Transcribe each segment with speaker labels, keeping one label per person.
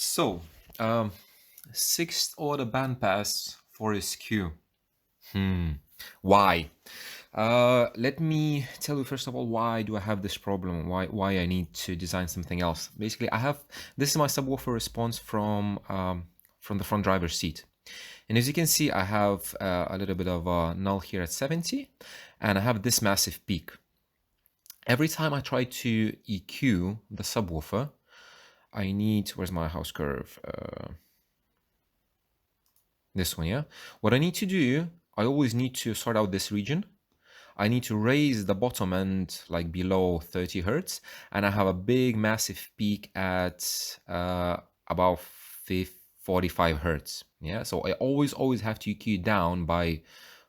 Speaker 1: So, um, sixth order bandpass for SQ. Why? Let me tell you first of all why do I have this problem? Why I need to design something else? Basically, I have this is my subwoofer response from the front driver's seat, and as you can see, I have a little bit of a null here at 70, and I have this massive peak. Every time I try to EQ the subwoofer, I need where's my house curve? This one, yeah? What I need to do, I always need to sort out this region. I need to raise the bottom end like below 30 hertz, and I have a big massive peak at about 45 hertz. Yeah, so I always have to EQ down by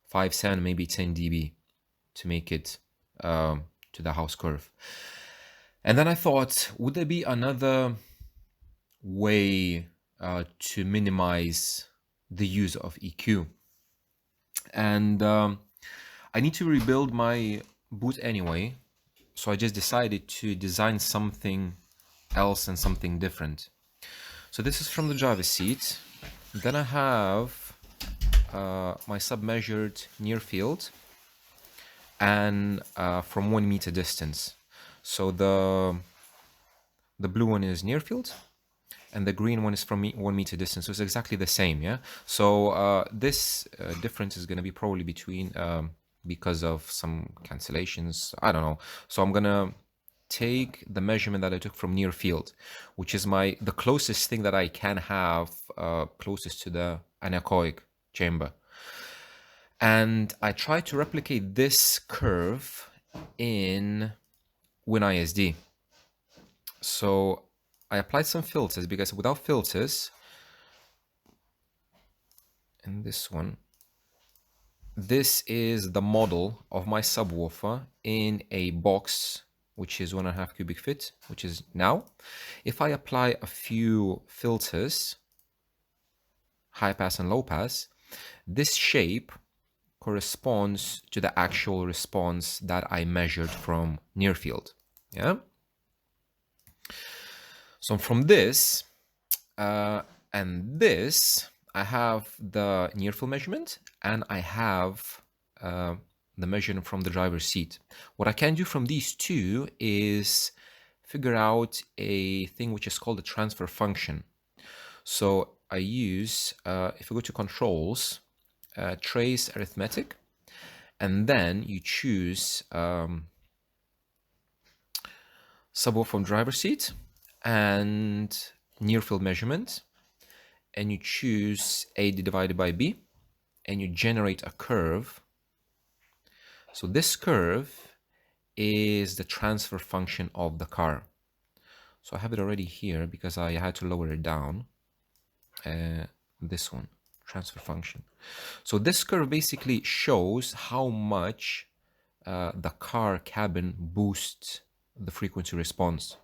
Speaker 1: 5, 7, maybe 10 dB to make it to the house curve. And then I thought, would there be another way to minimize the use of EQ? And I need to rebuild my boot anyway, so I just decided to design something else and something different. So this is from the driver's seat. Then I have my sub-measured near field and from 1 meter distance. So the blue one is near field and the green one is from 1 meter distance. So it's exactly the same, yeah? So this difference is going to be probably between, because of some cancellations, I don't know. So I'm going to take the measurement that I took from near field, which is the closest thing that I can have closest to the anechoic chamber. And I try to replicate this curve in WinISD. So I applied some filters because without filters, and this one, this is the model of my subwoofer in a box, which is 1.5 cubic feet, which is now. If I apply a few filters, high pass and low pass, this shape corresponds to the actual response that I measured from near field. Yeah. So from this and this, I have the near field measurement and I have the measurement from the driver's seat. What I can do from these two is figure out a thing which is called a transfer function. So I use, if you go to controls, trace arithmetic, and then you choose subwoofer from driver's seat and near field measurement, and you choose AD divided by B, and you generate a curve. So this curve is the transfer function of the car. So I have it already here because I had to lower it down. This one, transfer function. So this curve basically shows how much the car cabin boosts the frequency response.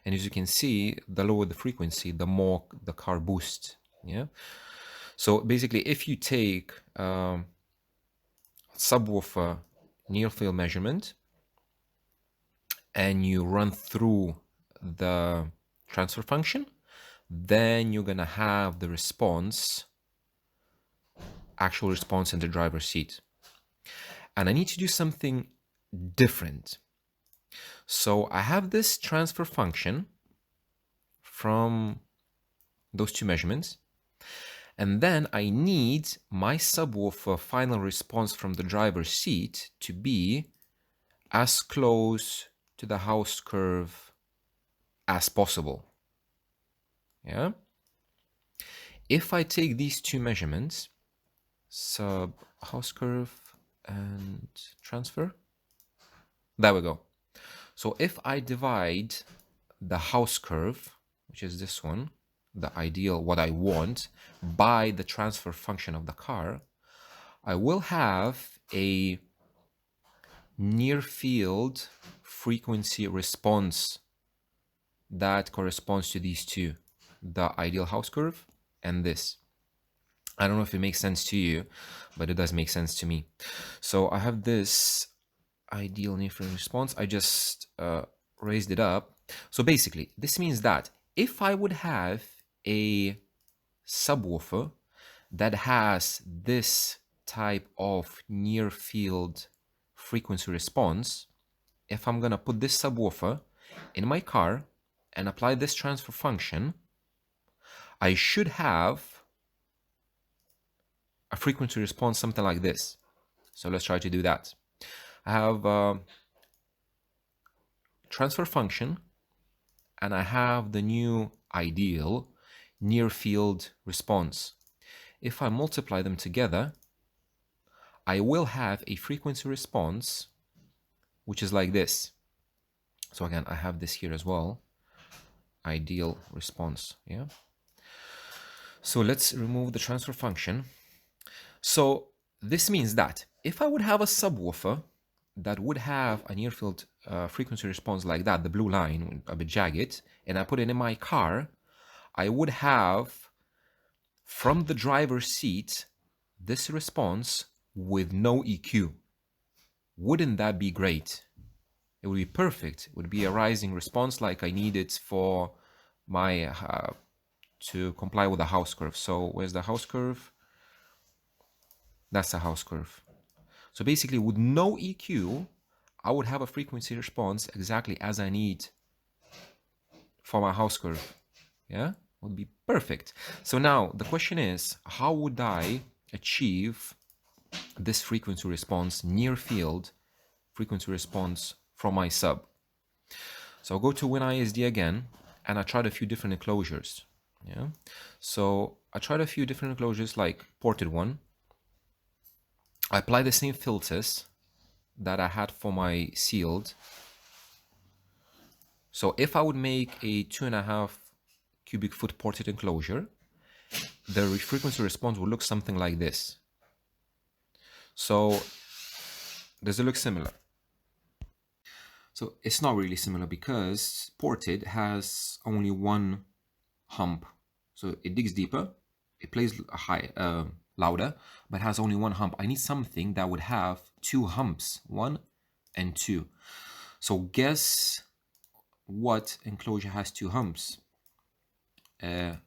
Speaker 1: And as you can see, the lower the frequency, the more the car boosts. Yeah. So basically, if you take subwoofer near field measurement and you run through the transfer function, then you're gonna have the response, actual response in the driver's seat. And I need to do something different. So I have this transfer function from those two measurements, and then I need my subwoofer final response from the driver's seat to be as close to the house curve as possible. Yeah. If I take these two measurements, sub house curve and transfer, there we go. So if I divide the house curve, which is this one, the ideal, what I want, by the transfer function of the car, I will have a near field frequency response that corresponds to these two, the ideal house curve and this. I don't know if it makes sense to you, but it does make sense to me. So I have this ideal near field response. I just raised it up. So basically, this means that if I would have a subwoofer that has this type of near field frequency response, if I'm gonna put this subwoofer in my car and apply this transfer function, I should have a frequency response something like this. So let's try to do that. I have a transfer function and I have the new ideal near field response. If I multiply them together, I will have a frequency response which is like this. So again, I have this here as well, ideal response. Yeah. So let's remove the transfer function. So this means that if I would have a subwoofer that would have a near field frequency response like that, the blue line, a bit jagged, and I put it in my car, I would have from the driver's seat this response with no EQ. Wouldn't that be great? It would be perfect. It would be a rising response like I need it for my to comply with the house curve. So where's the house curve? That's the house curve. So basically with no EQ, I would have a frequency response exactly as I need for my house curve. Yeah, would be perfect. So now the question is, how would I achieve this frequency response, near field frequency response from my sub? So I'll go to WinISD again, and I tried a few different enclosures. Yeah, so I tried a few different enclosures like ported one. I apply the same filters that I had for my sealed. So if I would make a 2.5 cubic foot ported enclosure, the frequency response will look something like this. So does it look similar? So it's not really similar because ported has only one hump. So it digs deeper, it plays louder, but has only one hump. I need something that would have two humps, 1 and 2. So guess what enclosure has two humps?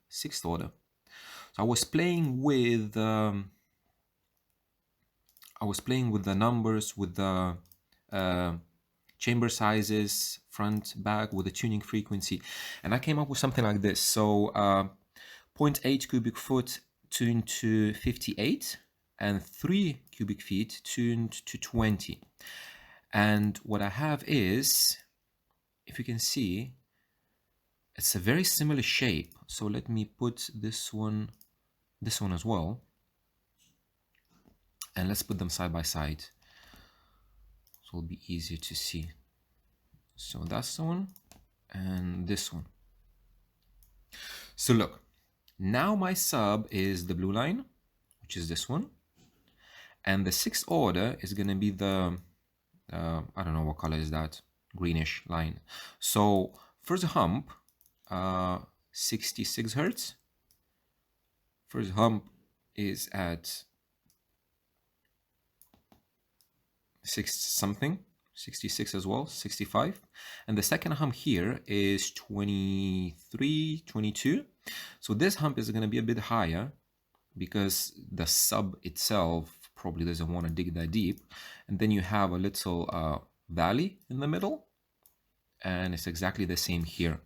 Speaker 1: Sixth order. So I was playing with the numbers, with the chamber sizes, front, back, with the tuning frequency, and I came up with something like this. So 0.8 cubic foot tuned to 58 and 3 cubic feet tuned to 20. And what I have is, if you can see, it's a very similar shape. So let me put this one as well, and let's put them side by side so it'll be easier to see. So that's the one and this one. So look, now my sub is the blue line, which is this one, and the sixth order is going to be the I don't know what color is that, greenish line. So first hump, 66 hertz. First hump is at 66 as well, 65. And the second hump here is 23, 22. So this hump is going to be a bit higher because the sub itself probably doesn't want to dig that deep. And then you have a little valley in the middle, and it's exactly the same here.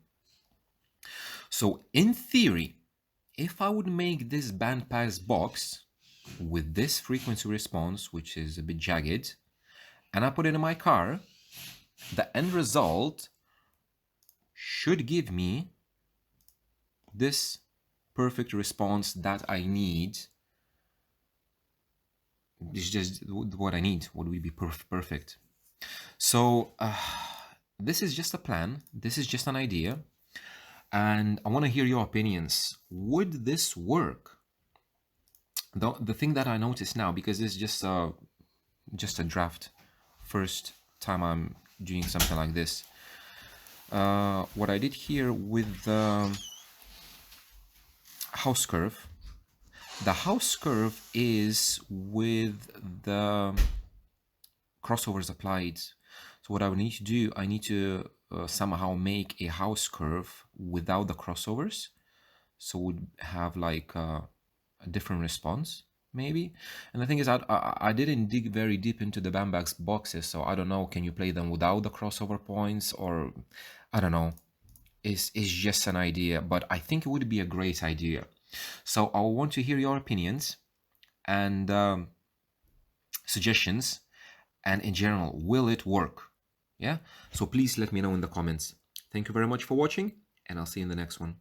Speaker 1: So in theory, if I would make this bandpass box with this frequency response, which is a bit jagged, and I put it in my car, the end result should give me this perfect response that I need. It's just what I need. What would be perfect? So this is just a plan. This is just an idea. And I want to hear your opinions. Would this work? The thing that I notice now, because it's just a draft, first time I'm doing something like this. What I did here with the house curve, the house curve is with the crossovers applied. So what I would need to do, I need to somehow make a house curve without the crossovers. so would have like a different response maybe. And the thing is, I didn't dig very deep into the bandpass boxes, so I don't know, can you play them without the crossover points, or I don't know. Is just an idea, but I think it would be a great idea. So I want to hear your opinions and suggestions, and in general, will it work? Yeah, so please let me know in the comments. Thank you very much for watching, and I'll see you in the next one.